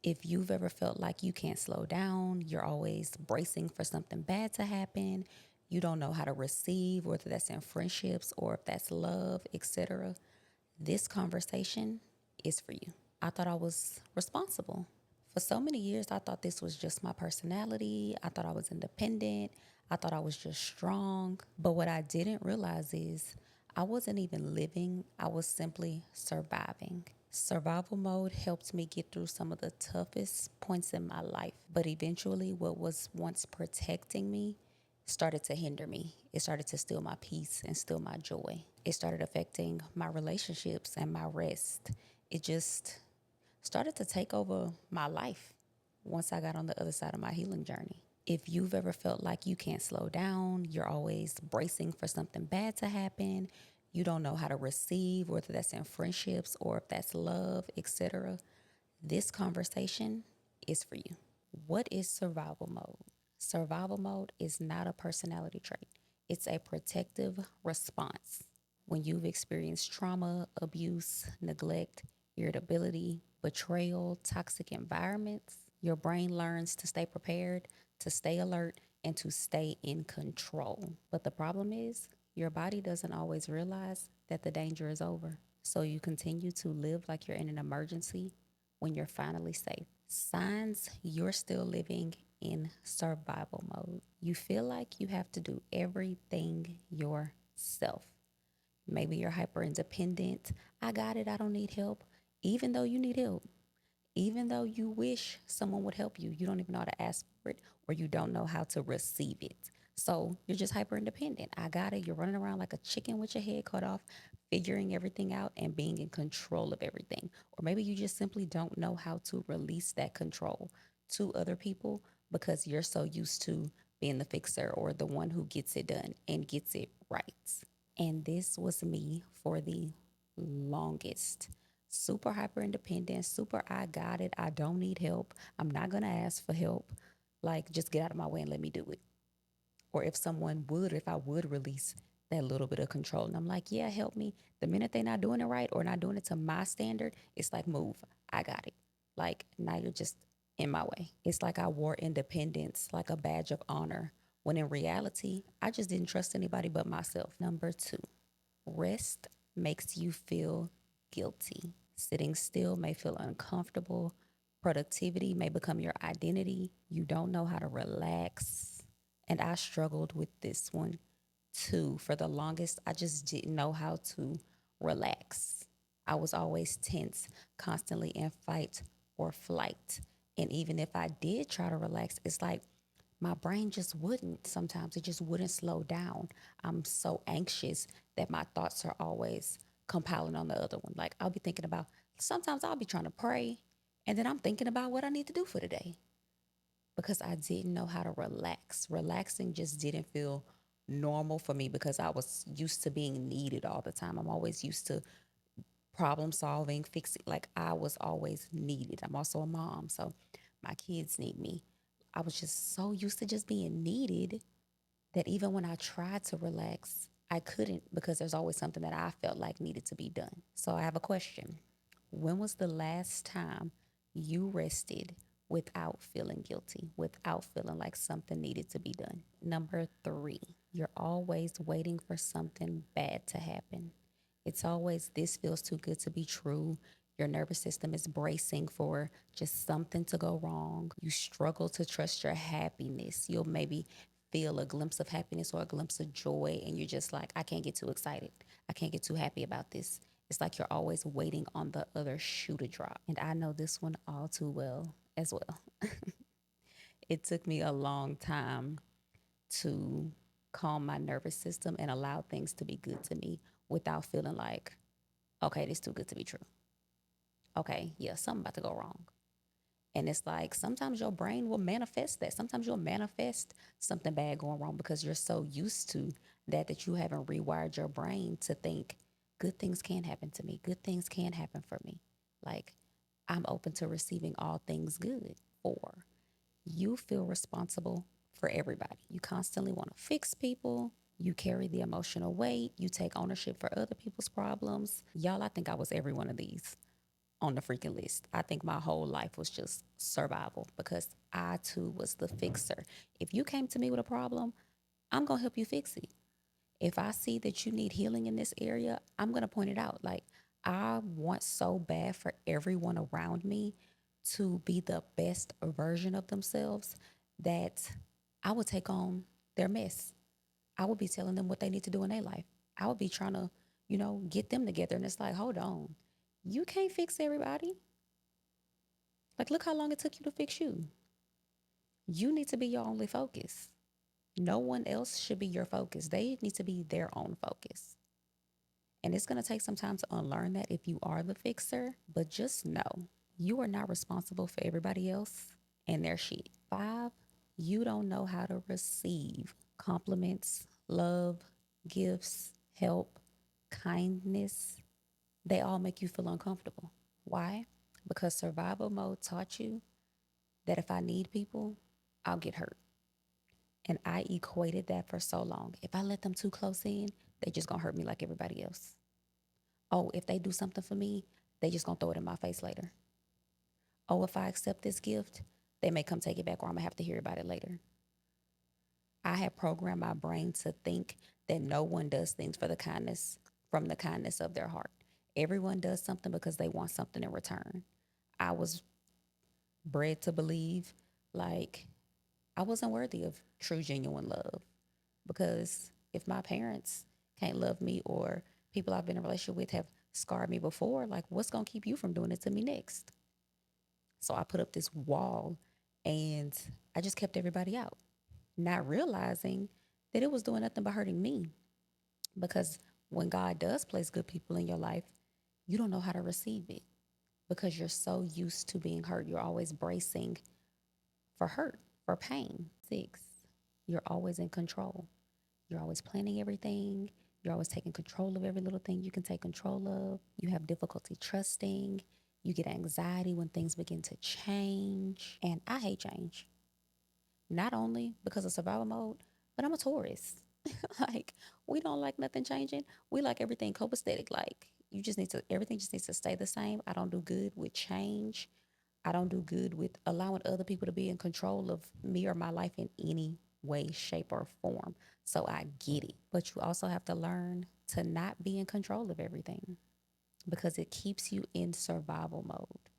If you've ever felt like you can't slow down, you're always bracing for something bad to happen, you don't know how to receive, whether that's in friendships or if that's love, etc., this conversation is for you. I thought I was responsible. For so many years, I thought this was just my personality. I thought I was independent. I thought I was just strong. But what I didn't realize is I wasn't even living, I was simply surviving. Survival mode helped me get through some of the toughest points in my life. But eventually, what was once protecting me started to hinder me. It started to steal my peace and steal my joy. It started affecting my relationships and my rest. It just started to take over my life once I got on the other side of my healing journey. If you've ever felt like you can't slow down, you're always bracing for something bad to happen, you don't know how to receive, whether that's in friendships or if that's love, etc., this conversation is for you. What is survival mode? Survival mode is not a personality trait, it's a protective response. When you've experienced trauma, abuse, neglect, irritability, betrayal, toxic environments, your brain learns to stay prepared, to stay alert, and to stay in control. But the problem is, your body doesn't always realize that the danger is over. So you continue to live like you're in an emergency when you're finally safe. Signs you're still living in survival mode. You feel like you have to do everything yourself. Maybe you're hyper independent. I got it. I don't need help. Even though you need help, even though you wish someone would help you, you don't even know how to ask for it or you don't know how to receive it. So you're just hyper independent. I got it. You're running around like a chicken with your head cut off, figuring everything out and being in control of everything. Or maybe you just simply don't know how to release that control to other people because you're so used to being the fixer or the one who gets it done and gets it right. And this was me for the longest. Super hyper independent, super I got it. I don't need help. I'm not going to ask for help. Like, just get out of my way and let me do it. Or if someone would, if I would release that little bit of control. And I'm like, yeah, help me. The minute they're not doing it right or not doing it to my standard, it's like, move. I got it. Like, now you're just in my way. It's like I wore independence like a badge of honor, when in reality, I just didn't trust anybody but myself. Number two, rest makes you feel guilty. Sitting still may feel uncomfortable. Productivity may become your identity. You don't know how to relax. And I struggled with this one too. For the longest, I just didn't know how to relax. I was always tense, constantly in fight or flight. And even if I did try to relax, it's like my brain just wouldn't. Sometimes it just wouldn't slow down. I'm so anxious that my thoughts are always compiling on the other one. Like I'll be thinking about, sometimes I'll be trying to pray and then I'm thinking about what I need to do for the day because I didn't know how to relax. Relaxing just didn't feel normal for me because I was used to being needed all the time. I'm always used to problem solving, fixing. Like I was always needed. I'm also a mom, so my kids need me. I was just so used to just being needed that even when I tried to relax, I couldn't because there's always something that I felt like needed to be done. So I have a question. When was the last time you rested without feeling guilty, without feeling like something needed to be done? Number three, you're always waiting for something bad to happen. It's always, this feels too good to be true. Your nervous system is bracing for just something to go wrong. You struggle to trust your happiness. You'll maybe feel a glimpse of happiness or a glimpse of joy, and you're just like, I can't get too excited. I can't get too happy about this. It's like you're always waiting on the other shoe to drop. And I know this one all too well as well. It took me a long time to calm my nervous system and allow things to be good to me without feeling like, okay, this is too good to be true. Okay, yeah, something about to go wrong. And it's like sometimes your brain will manifest that. Sometimes you'll manifest something bad going wrong because you're so used to that you haven't rewired your brain to think good things can happen to me. Good things can happen for me. Like I'm open to receiving all things good. Or you feel responsible for everybody. You constantly want to fix people. You carry the emotional weight. You take ownership for other people's problems. Y'all, I think I was every one of these. on the freaking list. I think my whole life was just survival because I too was the fixer. If you came to me with a problem, I'm going to help you fix it. If I see that you need healing in this area, I'm going to point it out. Like, I want so bad for everyone around me to be the best version of themselves that I would take on their mess. I would be telling them what they need to do in their life. I would be trying to, get them together. And it's like, hold on, you can't fix everybody. Like, look how long it took you to fix you. You need to be your only focus. No one else should be your focus. They need to be their own focus. And it's going to take some time to unlearn that if you are the fixer, but just know you are not responsible for everybody else and their shit. Five, you don't know how to receive compliments, love, gifts, help, kindness. They all make you feel uncomfortable. Why? Because survival mode taught you that if I need people, I'll get hurt. And I equated that for so long. If I let them too close in, they just gonna hurt me like everybody else. Oh, if they do something for me, they just gonna throw it in my face later. Oh, if I accept this gift, they may come take it back or I'm gonna have to hear about it later. I have programmed my brain to think that no one does things for the kindness from the kindness of their heart. Everyone does something because they want something in return. I was bred to believe like I wasn't worthy of true, genuine love because if my parents can't love me or people I've been in a relationship with have scarred me before, like what's gonna keep you from doing it to me next? So I put up this wall and I just kept everybody out, not realizing that it was doing nothing but hurting me. Because when God does place good people in your life, you don't know how to receive it because you're so used to being hurt. You're always bracing for hurt, for pain. Six, you're always in control. You're always planning everything. You're always taking control of every little thing you can take control of. You have difficulty trusting. You get anxiety when things begin to change. And I hate change, not only because of survival mode, but I'm a Taurus. Like, we don't like nothing changing. We like everything copacetic. Like, everything just needs to stay the same. I don't do good with change. I don't do good with allowing other people to be in control of me or my life in any way, shape, or form. So I get it. But you also have to learn to not be in control of everything because it keeps you in survival mode.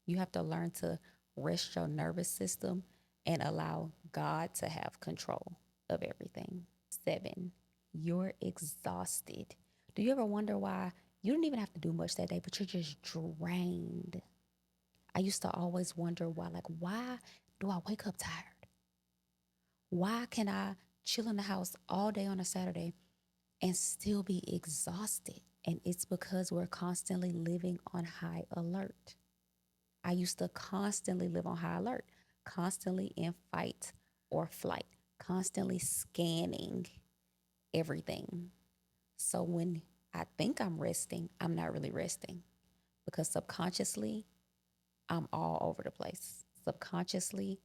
You have to learn to rest your nervous system and allow God to have control of everything. Seven, you're exhausted. Do you ever wonder why you don't even have to do much that day, but you're just drained? I used to always wonder why, like, why do I wake up tired? Why can I chill in the house all day on a Saturday and still be exhausted? And it's because we're constantly living on high alert. I used to constantly live on high alert, constantly in fight or flight, constantly scanning everything. So when I think I'm resting, I'm not really resting because subconsciously, I'm all over the place. Subconsciously,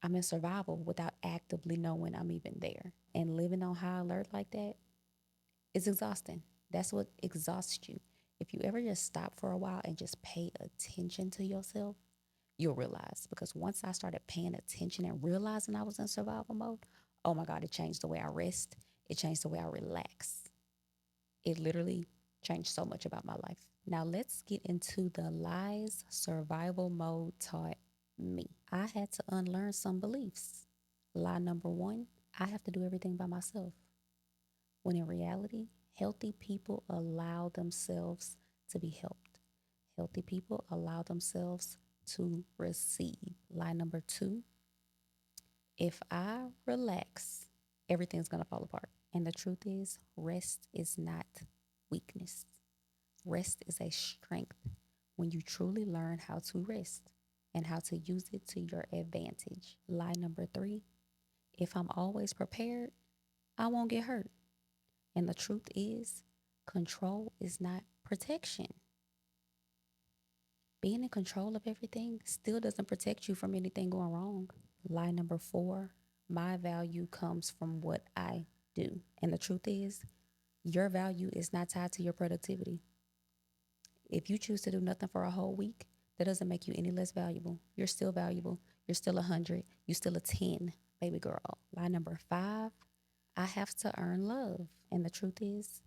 I'm in survival without actively knowing I'm even there. And living on high alert like that is exhausting. That's what exhausts you. If you ever just stop for a while and just pay attention to yourself, you'll realize. Because once I started paying attention and realizing I was in survival mode, oh my God, it changed the way I rest. It changed the way I relax. It literally changed so much about my life. Now let's get into the lies survival mode taught me. I had to unlearn some beliefs. Lie number one, I have to do everything by myself. When in reality, healthy people allow themselves to be helped. Healthy people allow themselves to receive. Lie number two, if I relax, everything's going to fall apart. And the truth is, rest is not weakness. Rest is a strength when you truly learn how to rest and how to use it to your advantage. Lie number three, if I'm always prepared, I won't get hurt. And the truth is, control is not protection. Being in control of everything still doesn't protect you from anything going wrong. Lie number four, my value comes from what I do. And the truth is, your value is not tied to your productivity. If you choose to do nothing for a whole week, that doesn't make you any less valuable. You're still valuable. You're still 100. You're still a 10, baby girl. Lie number five, I have to earn love. And the truth is,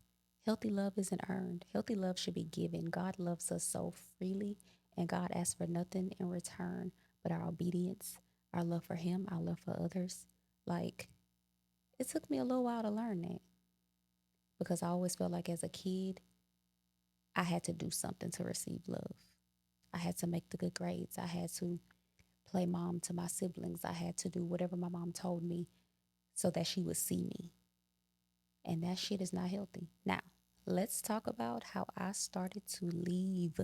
healthy love isn't earned. Healthy love should be given. God loves us so freely, and God asks for nothing in return but our obedience, our love for Him, our love for others. Like, it took me a little while to learn that because I always felt like as a kid, I had to do something to receive love. I had to make the good grades. I had to play mom to my siblings. I had to do whatever my mom told me so that she would see me. And that shit is not healthy. Now, let's talk about how I started to leave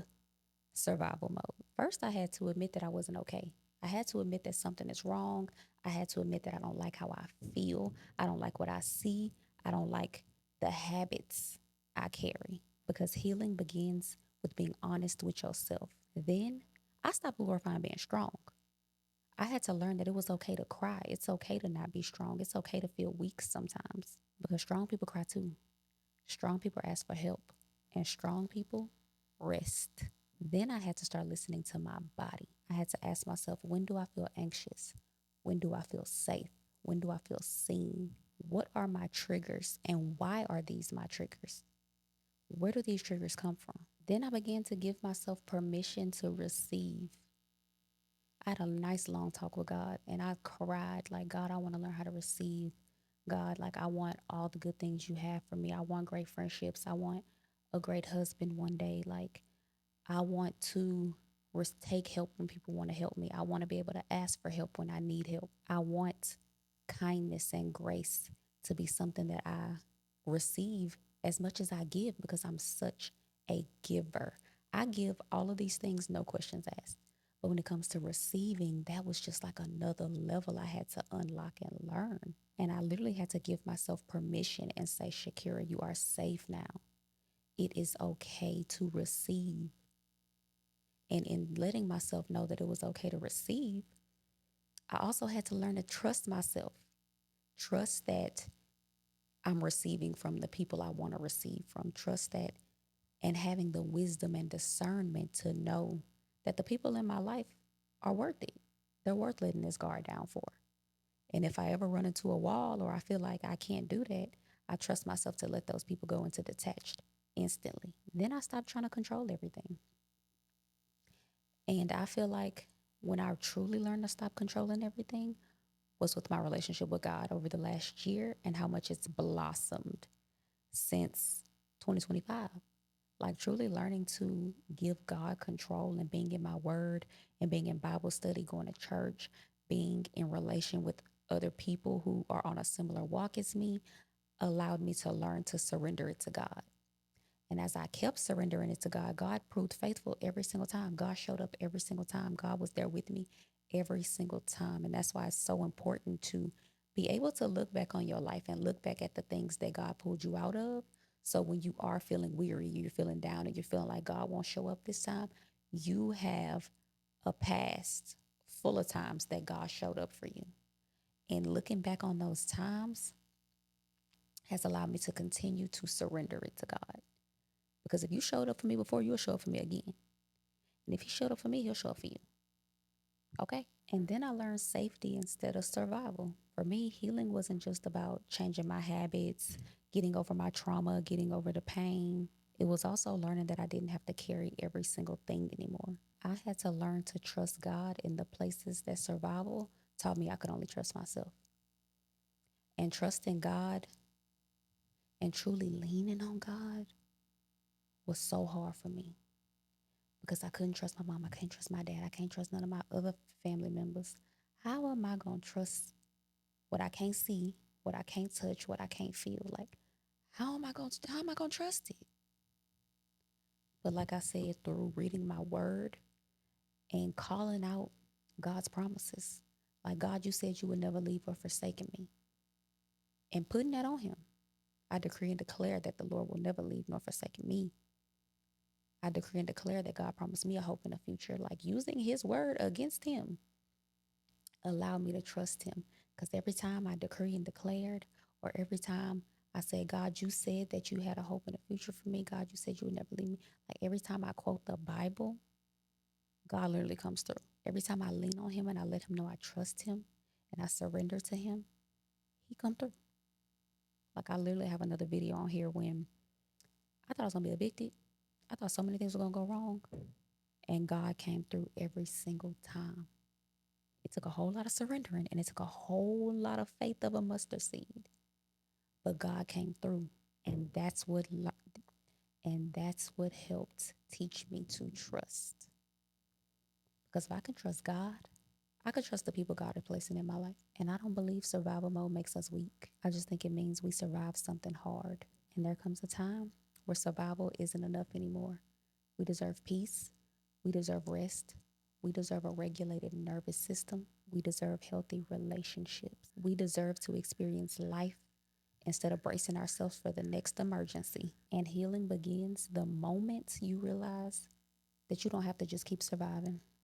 survival mode. First, I had to admit that I wasn't okay. I had to admit that something is wrong. I had to admit that I don't like how I feel. I don't like what I see. I don't like the habits I carry because healing begins with being honest with yourself. Then I stopped glorifying being strong. I had to learn that it was okay to cry. It's okay to not be strong. It's okay to feel weak sometimes because strong people cry too. Strong people ask for help, and strong people rest. Then I had to start listening to my body. I had to ask myself, when do I feel anxious? When do I feel safe? When do I feel seen? What are my triggers and why are these my triggers? Where do these triggers come from? Then I began to give myself permission to receive. I had a nice long talk with God and I cried like, God, I want to learn how to receive. God, like, I want all the good things you have for me. I want great friendships. I want a great husband one day. Like, I want to take help when people want to help me. I want to be able to ask for help when I need help. I want kindness and grace to be something that I receive as much as I give because I'm such a giver. I give all of these things, no questions asked. But when it comes to receiving, that was just like another level I had to unlock and learn. And I literally had to give myself permission and say, Shakira, you are safe now. It is okay to receive. And in letting myself know that it was okay to receive, I also had to learn to trust myself. Trust that I'm receiving from the people I want to receive from. Trust that and having the wisdom and discernment to know that the people in my life are worth it. They're worth letting this guard down for. And if I ever run into a wall or I feel like I can't do that, I trust myself to let those people go into detached instantly. Then I stop trying to control everything. And I feel like when I truly learned to stop controlling everything was with my relationship with God over the last year and how much it's blossomed since 2025. Like truly learning to give God control and being in my word and being in Bible study, going to church, being in relation with other people who are on a similar walk as me allowed me to learn to surrender it to God. And as I kept surrendering it to God, God proved faithful every single time. God showed up every single time. God was there with me every single time. And that's why it's so important to be able to look back on your life and look back at the things that God pulled you out of. So when you are feeling weary, you're feeling down, and you're feeling like God won't show up this time, you have a past full of times that God showed up for you. And looking back on those times has allowed me to continue to surrender it to God. Because if you showed up for me before, you'll show up for me again. And if he showed up for me, he'll show up for you. Okay? And then I learned safety instead of survival. For me, healing wasn't just about changing my habits, getting over my trauma, getting over the pain. It was also learning that I didn't have to carry every single thing anymore. I had to learn to trust God in the places that survival taught me I could only trust myself. And trusting God and truly leaning on God was so hard for me because I couldn't trust my mom. I can't trust my dad. I can't trust none of my other family members. How am I going to trust what I can't see, what I can't touch, what I can't feel? Like, how am I going to trust it? But like I said, through reading my word and calling out God's promises, like, God, you said you would never leave or forsake me, and putting that on him, I decree and declare that the Lord will never leave nor forsake me. I decree and declare that God promised me a hope in the future, like using his word against him allow me to trust him. Because every time I decree and declared, or every time I said, God, you said that you had a hope in the future for me. God, you said you would never leave me. Like every time I quote the Bible, God literally comes through. Every time I lean on him and I let him know I trust him and I surrender to him, he come through. Like I literally have another video on here when I thought I was gonna be evicted. I thought so many things were gonna go wrong. And God came through every single time. It took a whole lot of surrendering and it took a whole lot of faith of a mustard seed. But God came through. And that's what helped teach me to trust. Because if I can trust God, I can trust the people God is placing in my life. And I don't believe survival mode makes us weak. I just think it means we survive something hard. And there comes a time where survival isn't enough anymore. We deserve peace. We deserve rest. We deserve a regulated nervous system. We deserve healthy relationships. We deserve to experience life instead of bracing ourselves for the next emergency. And healing begins the moment you realize that you don't have to just keep surviving.